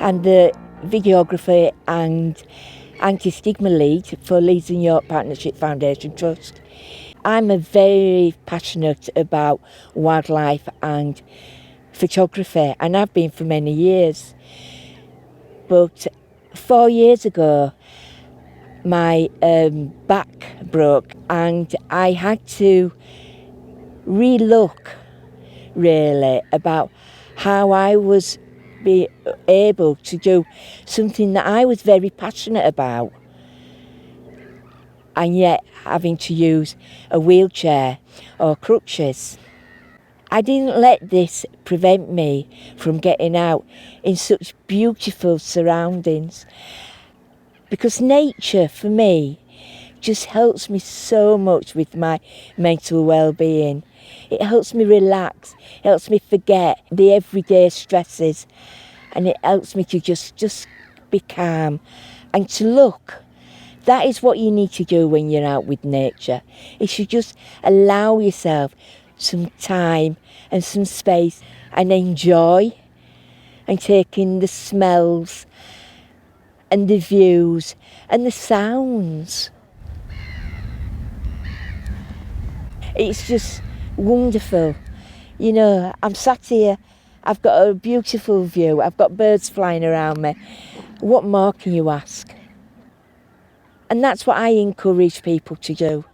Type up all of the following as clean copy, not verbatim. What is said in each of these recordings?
I'm the Videographer and Anti-stigma Lead for Leeds and York Partnership Foundation Trust. I'm very passionate about wildlife and photography, and I've been for many years. But 4 years ago, my back broke and I had to re-look really about how I was be able to do something that I was very passionate about, and yet having to use a wheelchair or crutches. I didn't let this prevent me from getting out in such beautiful surroundings, because nature for me just helps me so much with my mental well-being. It helps me relax, it helps me forget the everyday stresses, and it helps me to just be calm and to look. That is what you need to do when you're out with nature. You should just allow yourself some time and some space and enjoy and take in the smells and the views and the sounds. It's just wonderful. You know, I'm sat here, I've got a beautiful view, I've got birds flying around me. What more can you ask? And that's what I encourage people to do.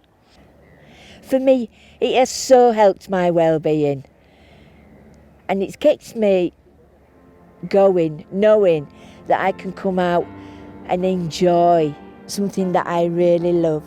For me, it has so helped my well-being, and it's kept me going, knowing that I can come out and enjoy something that I really love.